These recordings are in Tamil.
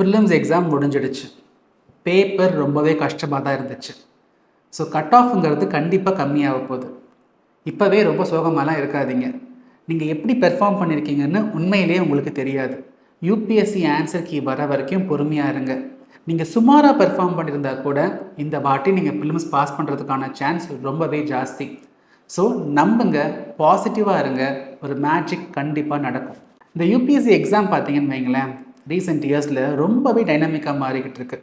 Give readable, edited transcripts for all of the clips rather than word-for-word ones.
ப்ரிலிம்ஸ் எக்ஸாம் முடிஞ்சிடுச்சு. பேப்பர் ரொம்பவே கஷ்டமாக தான் இருந்துச்சு. ஸோ கட் ஆஃப்ங்கிறது கண்டிப்பாக கம்மியாக போகுது. இப்போவே ரொம்ப சோகமாலாம் இருக்காதீங்க. நீங்கள் எப்படி பெர்ஃபார்ம் பண்ணியிருக்கீங்கன்னு உண்மையிலேயே உங்களுக்கு தெரியாது. யூபிஎஸ்சி ஆன்சர் கீ வர வரைக்கும் பொறுமையாக இருங்க. நீங்கள் சுமாராக பெர்ஃபார்ம் பண்ணியிருந்தா கூட இந்த வாட்டி நீங்கள் ப்ரிலிம்ஸ் பாஸ் பண்ணுறதுக்கான சான்ஸ் ரொம்பவே ஜாஸ்தி. ஸோ நம்புங்க, பாசிட்டிவாக இருங்க, ஒரு மேஜிக் கண்டிப்பாக நடக்கும். இந்த யூபிஎஸ்சி எக்ஸாம் பார்த்தீங்கன்னு வைங்களேன், ரீசெண்ட் இயர்ஸில் ரொம்பவே டைனமிக்காக மாறிக்கிட்டு இருக்கு.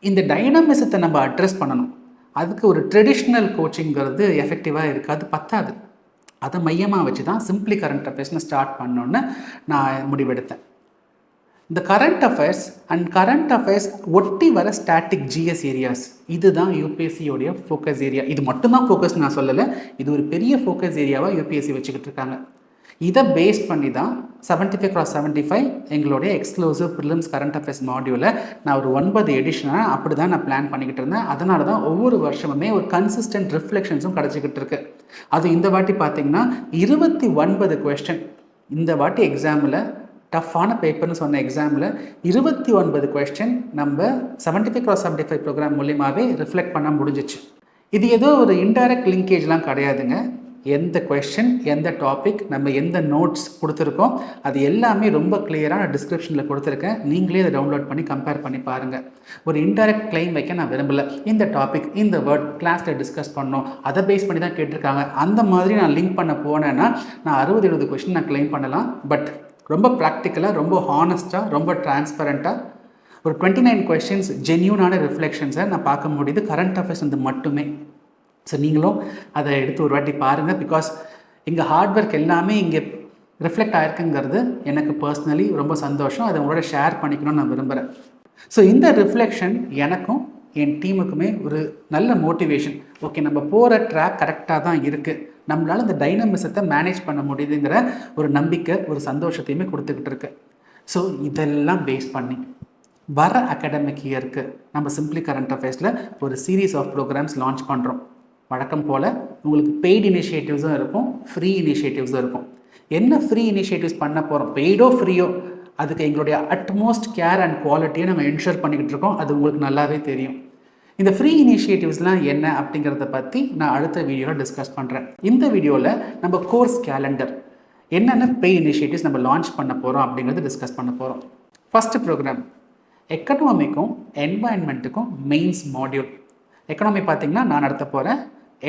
இந்த டைனமிசத்தை நம்ம அட்ரஸ் பண்ணணும். அதுக்கு ஒரு ட்ரெடிஷ்னல் கோச்சிங்கிறது எஃபெக்டிவாக இருக்காது, பத்தாது. அதை மையமாக வச்சு தான் சிம்பிளி கரண்ட் அஃபேர்ஸ்னு ஸ்டார்ட் பண்ணோன்னு நான் முடிவெடுத்தேன். இந்த கரண்ட் அஃபேர்ஸ் ஒட்டி வர ஸ்டாட்டிக் ஜிஎஸ் ஏரியாஸ், இதுதான் யூபிஎஸ்சியோடைய ஃபோக்கஸ் ஏரியா. இது மட்டும்தான் ஃபோக்கஸ் நான் சொல்லலை, இது ஒரு பெரிய ஃபோக்கஸ் ஏரியாவாக யூபிஎஸ்சி வச்சுக்கிட்டு இருக்காங்க. இதை பேஸ் பண்ணி தான் 75x75 எங்களுடைய எக்ஸ்க்ளூசிவ் ப்ரிலிம்ஸ் கரண்ட் அஃபேர்ஸ் மாடியூலை நான் ஒரு 9 எடிஷனாக அப்படி தான் நான் பிளான் பண்ணிக்கிட்டு இருந்தேன். அதனால தான் ஒவ்வொரு வருஷமுமே ஒரு கன்சிஸ்டன்ட் ரிஃப்ளெக்ஷன்ஸும் கிடச்சிக்கிட்டு இருக்கு. அது இந்த வாட்டி பார்த்திங்கன்னா 29 கொஸ்டின். இந்த வாட்டி எக்ஸாமில் டஃப்பான பேப்பர்னு சொன்ன எக்ஸாமில் 29 கொஸ்டின் நம்ம 75x75 ப்ரோக்ராம் மூலியமாகவே ரிஃப்ளெக்ட் பண்ண முடிஞ்சிச்சு. இது ஏதோ ஒரு இன்டைரக்ட் லிங்கேஜ்லாம் கிடையாதுங்க. எந்த கொஸ்டின், எந்த டாபிக், நம்ம எந்த நோட்ஸ் கொடுத்துருக்கோம், அது எல்லாமே ரொம்ப கிளியராக நான் டிஸ்கிரிப்ஷனில் கொடுத்துருக்கேன். நீங்களே அதை டவுன்லோட் பண்ணி கம்பேர் பண்ணி பாருங்கள். ஒரு இன்டைரக்ட் கிளைம் வைக்க நான் விரும்பலை. இந்த டாபிக், இந்த வேர்ட் கிளாஸில் டிஸ்கஸ் பண்ணோம், அதை பேஸ் பண்ணி தான் கேட்டிருக்காங்க. அந்த மாதிரி நான் லிங்க் பண்ண போனேன்னா நான் 60-70 கொஸ்டின் நான் கிளைம் பண்ணலாம். பட் ரொம்ப ப்ராக்டிக்கலாக, ரொம்ப ஹானஸ்ட்டாக, ரொம்ப டிரான்ஸ்பரண்ட்டாக ஒரு 29 கொஸ்டின்ஸ் ஜென்யூனான ரிஃப்ளெக்ஷன்ஸை நான் பார்க்க முடியுது கரண்ட் அஃபேர்ஸ் வந்து மட்டுமே. ஸோ நீங்களும் அதை எடுத்து ஒரு வாட்டி பாருங்கள். பிகாஸ் எங்கள் ஹார்ட் ஒர்க் எல்லாமே இங்கே ரிஃப்ளெக்ட் ஆகிருக்குங்கிறது எனக்கு பர்சனலி ரொம்ப சந்தோஷம். அதை உங்களோட ஷேர் பண்ணிக்கணும்னு நான் விரும்புகிறேன். ஸோ இந்த ரிஃப்ளெக்ஷன் எனக்கும் என் டீமுக்குமே ஒரு நல்ல மோட்டிவேஷன். ஓகே, நம்ம போகிற ட்ராக் கரெக்டாக தான் இருக்குது, நம்மளால் இந்த டைனமிசத்தை மேனேஜ் பண்ண முடியுதுங்கிற ஒரு நம்பிக்கை, ஒரு சந்தோஷத்தையுமே கொடுத்துக்கிட்டு இருக்கு. ஸோ இதெல்லாம் பேஸ் பண்ணி வர அகாடமிக் இயருக்கு நம்ம சிம்பிளி கரண்ட் அஃபேர்ஸில் ஒரு சீரீஸ் ஆஃப் ப்ரோக்ராம்ஸ் லான்ச் பண்ணுறோம். வழக்கம் போல் உங்களுக்கு பெய்டு இனிஷியேட்டிவ்ஸும் இருக்கும், ஃப்ரீ இனிஷியேட்டிவ்ஸும் இருக்கும். என்ன ஃப்ரீ இனிஷியேட்டிவ்ஸ் பண்ண போகிறோம், பெய்டோ ஃப்ரீயோ, அதுக்கு எங்களுடைய அட்மோஸ்ட் கேர் அண்ட் குவாலிட்டியை நம்ம என்ஷூர் பண்ணிக்கிட்டு இருக்கோம். அது உங்களுக்கு நல்லாவே தெரியும். இந்த ஃப்ரீ இனிஷியேட்டிவ்ஸ்லாம் என்ன அப்படிங்கிறத பற்றி நான் அடுத்த வீடியோவில் டிஸ்கஸ் பண்ணுறேன். இந்த வீடியோவில் நம்ம கோர்ஸ் கேலண்டர், என்னென்ன பெய்டு இனிஷியேட்டிவ்ஸ் நம்ம லான்ச் பண்ண போகிறோம் அப்படிங்கிறத டிஸ்கஸ் பண்ண போகிறோம். ஃபஸ்ட்டு ப்ரோக்ராம் எக்கனாமிக்கும் என்வாயன்மெண்ட்டுக்கும் மெயின்ஸ் மாடியூல். எக்கனாமி பார்த்திங்கன்னா நான் நடத்த போகிறேன்.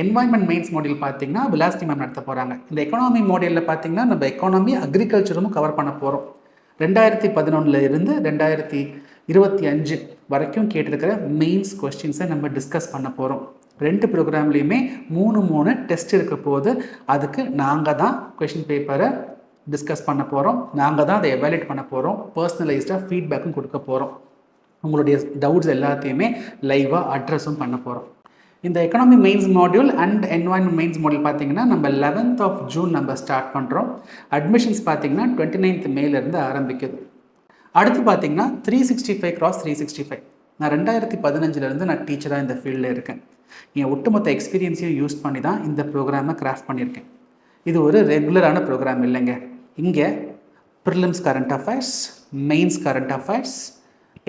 என்வாயன்மெண்ட் மெயின்ஸ் மாடியூல் பார்த்திங்கன்னா விலாசினி மேம் நடத்த போகிறாங்க. இந்த எக்கனாமி மாடியூலில் பார்த்திங்கன்னா நம்ம எக்கானமி, அக்ரிகல்ச்சரும் கவர் பண்ண போகிறோம். 2011 இருந்து 2025 வரைக்கும் கேட்டிருக்கிற மெயின்ஸ் கொஸ்டின்ஸை நம்ம டிஸ்கஸ் பண்ண போகிறோம். 2 ப்ரோக்ராம்லேயுமே 3 டெஸ்ட் இருக்க போது அதுக்கு நாங்கள் தான் கொஸ்டின் பேப்பரை டிஸ்கஸ் பண்ண போகிறோம். நாங்கள் தான் அதை எவாலுவேட் பண்ண போகிறோம். பர்சனலைஸ்டாக ஃபீட்பேக்கும் கொடுக்க போகிறோம். உங்களுடைய டவுட்ஸ் எல்லாத்தையுமே லைவாக அட்ரஸும் பண்ண போகிறோம். இந்த economy mains module and environment mains module பார்த்திங்கன்னா நம்ம 11th ஜூன் நம்ம ஸ்டார்ட் பண்ணுறோம். அட்மிஷன்ஸ் பார்த்திங்கன்னா 29th மேலேருந்து ஆரம்பிக்குது. அடுத்து பார்த்திங்கன்னா 365x365. நான் 2015 நான் டீச்சராக இந்த ஃபீல்டில் இருக்கேன். என் ஒட்டுமொத்த எக்ஸ்பீரியன்ஸையும் யூஸ் பண்ணி தான் இந்த ப்ரோக்ராமை கிராஃப்ட் பண்ணியிருக்கேன். இது ஒரு ரெகுலரான ப்ரோக்ராம் இல்லைங்க. இங்கே prelims current affairs, mains current affairs,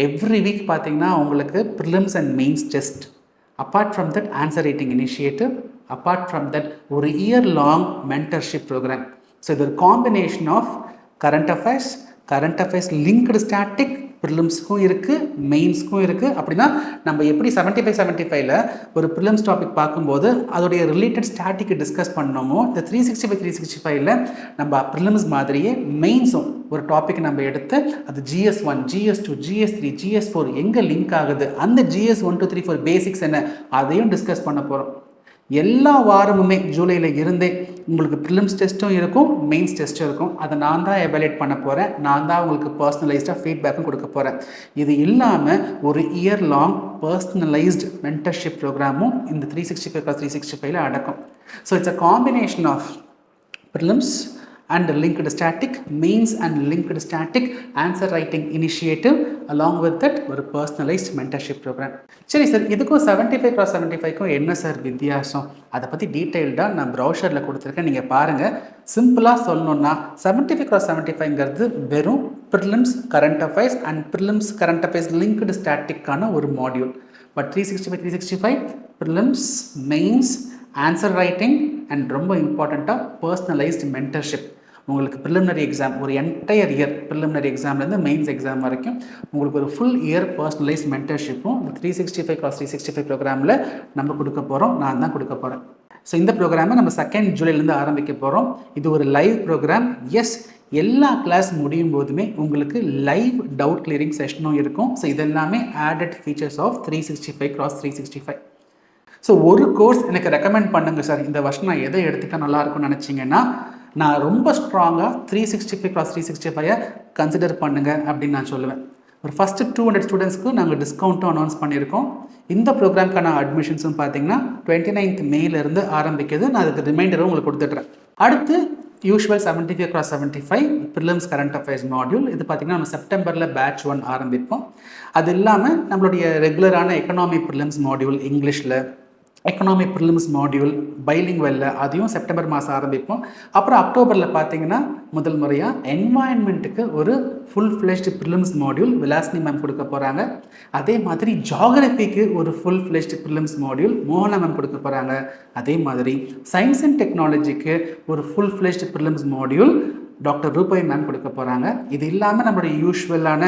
every week பார்த்திங்கன்னா உங்களுக்கு prelims and mains test. Apart from that, answer writing initiative. Apart from that, ஒரு year-long mentorship program. So, இது ஒரு combination of current affairs linked static, ப்ரிலிம்ஸ்க்கும் இருக்குது, மெயின்ஸ்க்கும் இருக்குது. அப்படின்னா நம்ம எப்படி 75-75ல் ஒரு ப்ரிலிம்ஸ் டாபிக் பார்க்கும்போது அதோடைய ரிலேட்டட் ஸ்டாட்டிக் டிஸ்கஸ் பண்ணோமோ, இந்த 365-365ல் நம்ம ப்ரிலிம்ஸ் மாதிரியே மெயின்ஸும் ஒரு டாபிக் நம்ம எடுத்து அது GS1, GS2, GS3, GS4 எங்கே லிங்க் ஆகுது, அந்த GS1, 2, 3, 4 பேசிக்ஸ் என்ன, அதையும் டிஸ்கஸ் பண்ண போகிறோம். எல்லா வாரமுமே ஜூலையில் இருந்தே உங்களுக்கு ப்ரிலிம்ஸ் டெஸ்ட்டும் இருக்கும், மெயின்ஸ் டெஸ்ட்டும் இருக்கும். அதை நான் தான் எவாலுவேட் பண்ண போகிறேன். நான் தான் உங்களுக்கு பர்சனலைஸ்டாக ஃபீட்பேக்கும் கொடுக்க போகிறேன். இது இல்லாமல் ஒரு இயர் லாங் பர்சனலைஸ்டு மென்டர்ஷிப் ப்ரோக்ராமும் இந்த 365x365ல் அடக்கும். So it's a combination of prelims and linked static, means and linked static answer writing initiative, along with that ஒரு personalized mentorship program. சரி சார், இதுக்கும் 75x75க்கும் என்ன சார் வித்தியாசம், அதை பற்றி டீட்டெயில்டாக நான் ப்ரௌசரில் கொடுத்துருக்கேன், நீங்கள் பாருங்கள். சிம்பிளாக சொல்லணுன்னா 75x75ங்கிறது வெறும் prelims current affairs and prelims current affairs linked ஸ்டாட்டிக்கான ஒரு module. But 365 prelims, mains, answer writing and ரொம்ப இம்பார்ட்டண்ட்டாக பர்சனலைஸ்டு மென்டர்ஷிப். உங்களுக்கு ப்ரிலிமினரி எக்ஸாம் ஒரு என்டையர் இயர் ப்ரிலிமினரி எக்ஸாம்லேருந்து மெயின்ஸ் எக்ஸாம் வரைக்கும் உங்களுக்கு ஒரு ஃபுல் இயர் பர்சனலைஸ் மென்டர்ஷிப்பும் இந்த 365x365 ப்ரோக்ராமில் நம்ம கொடுக்க போகிறோம். நான் தான் கொடுக்க போகிறேன். ஸோ இந்த ப்ரோக்ராமை நம்ம 2 ஜூலைலேருந்து ஆரம்பிக்க போகிறோம். இது ஒரு லைவ் ப்ரோக்ராம். எஸ், எல்லா கிளாஸ் முடியும் போதுமே உங்களுக்கு லைவ் டவுட் கிளியரிங் செஷனும் இருக்கும். ஸோ இதெல்லாமே added features of 365x365. So ஒரு கோர்ஸ் எனக்கு ரெக்கமெண்ட் பண்ணுங்கள் சார், இந்த வருஷம் நான் எதை எடுத்துக்கிட்டால் நல்லாயிருக்கும்னு நினச்சிங்கன்னா, நான் ரொம்ப ஸ்ட்ராங்காக 365x365 கன்சிடர் பண்ணுங்கள் அப்படின்னு நான் சொல்லுவேன். ஒரு ஃபஸ்ட்டு 200 ஸ்டூடெண்ட்ஸ்க்கு நாங்கள் டிஸ்கவுண்ட்டும் அனௌன்ஸ் பண்ணியிருக்கோம். இந்த ப்ரோக்ராம்க்கான அட்மிஷன்ஸும் பார்த்தீங்கன்னா 29th மேலேருந்து ஆரம்பிக்குது. நான் அதுக்கு ரிமைண்டரும் உங்களுக்கு கொடுத்துட்றேன். அடுத்து usual 75x75 prelims current affairs module. இது பார்த்திங்கன்னா நம்ம செப்டம்பரில் பேட்ச் 1 ஆரம்பிப்போம். அது இல்லாமல் நம்மளுடைய ரெகுலரான எக்கனாமி ப்ரிலிம்ஸ் மாடியூல் இங்கிலீஷில், எக்கனாமி ப்ரிலிம்ஸ் மாடியூல் பைலிங்வெல்ல, அதையும் செப்டம்பர் மாதம் ஆரம்பிப்போம். அப்புறம் அக்டோபரில் பார்த்தீங்கன்னா முதல் முறையாக என்வாயன்மெண்ட்டுக்கு ஒரு full fleshed prelims module Vilasini ma'am கொடுக்க போகிறாங்க. அதே மாதிரி ஜாகிரபிக்கு ஒரு ஃபுல் ஃப்ளெஷ்டு ப்ரிலிம்ஸ் மாடியூல் மோகனா மேம் கொடுக்க போகிறாங்க. அதே மாதிரி சயின்ஸ் அண்ட் டெக்னாலஜிக்கு ஒரு full fleshed prelims module doctor ரூபாய் மேம் கொடுக்க போகிறாங்க. இது இல்லாமல் நம்மளுடைய யூஷுவலான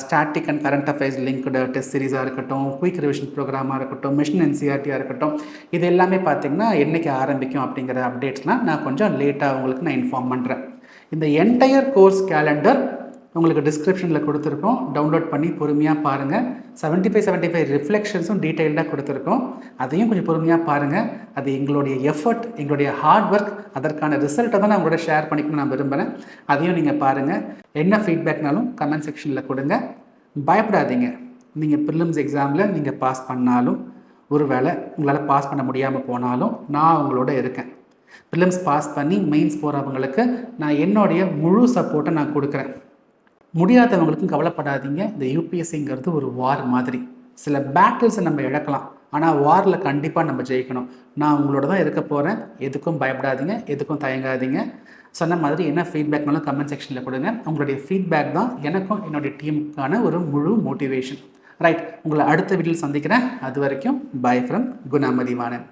static and current affairs linked test சீரீஸாக இருக்கட்டும், குயிக் ரிவிஷன் ப்ரோக்ராமாக இருக்கட்டும், மிஷன் என்சிஆர்டியாக இருக்கட்டும், இது எல்லாமே பார்த்திங்கன்னா என்றைக்கு ஆரம்பிக்கும் அப்படிங்கிற அப்டேட்ஸ்லாம் நான் கொஞ்சம் லேட்டாக உங்களுக்கு நான் இன்ஃபார்ம் பண்ணுறேன். இந்த என்டையர் கோர்ஸ் கேலண்டர் உங்களுக்கு டிஸ்கிரிப்ஷனில் கொடுத்துருக்கோம். டவுன்லோட் பண்ணி பொறுமையாக பாருங்கள். 75 ரிஃப்ளெக்ஷன்ஸும் டீட்டெயில்டாக கொடுத்துருக்கோம். அதையும் கொஞ்சம் பொறுமையாக பாருங்கள். அது எங்களுடைய எஃபர்ட், எங்களுடைய ஹார்ட் ஒர்க், அதற்கான ரிசல்ட்டை தான் நான் உங்களோட ஷேர் பண்ணிக்கணும்னு நான் விரும்புகிறேன். அதையும் நீங்கள் பாருங்கள். என்ன ஃபீட்பேக்னாலும் கமெண்ட் செக்ஷனில் கொடுங்க. பயப்படாதீங்க. நீங்கள் ப்ரிலிம்ஸ் எக்ஸாமில் நீங்கள் பாஸ் பண்ணாலும், ஒருவேளை உங்களால் பாஸ் பண்ண முடியாமல் போனாலும் நான் உங்களோட இருக்கேன். ப்ரிலிம்ஸ் பாஸ் பண்ணி மெயின்ஸ் போகிறவங்களுக்கு நான் என்னுடைய முழு சப்போர்ட்டை நான் கொடுக்குறேன். முடியாதவங்களுக்கும் கவலைப்படாதீங்க. இந்த யூபிஎஸ்சிங்கிறது ஒரு வார் மாதிரி. சில பேட்டில்ஸை நம்ம இழக்கலாம், ஆனால் வாரில் கண்டிப்பாக நம்ம ஜெயிக்கணும். நான் உங்களோட தான் இருக்க போகிறேன். எதுக்கும் பயப்படாதீங்க, எதுக்கும் தயங்காதீங்க. சொன்ன மாதிரி என்ன ஃபீட்பேக்னாலும் கமெண்ட் செக்ஷனில் கொடுங்க. உங்களுடைய ஃபீட்பேக் தான் எனக்கும் என்னுடைய டீமுக்கான ஒரு முழு மோட்டிவேஷன். ரைட், உங்களை அடுத்த வீடியோவில் சந்திக்கிறேன். அது வரைக்கும் பை ஃப்ரம் குணாமதிவாணன்.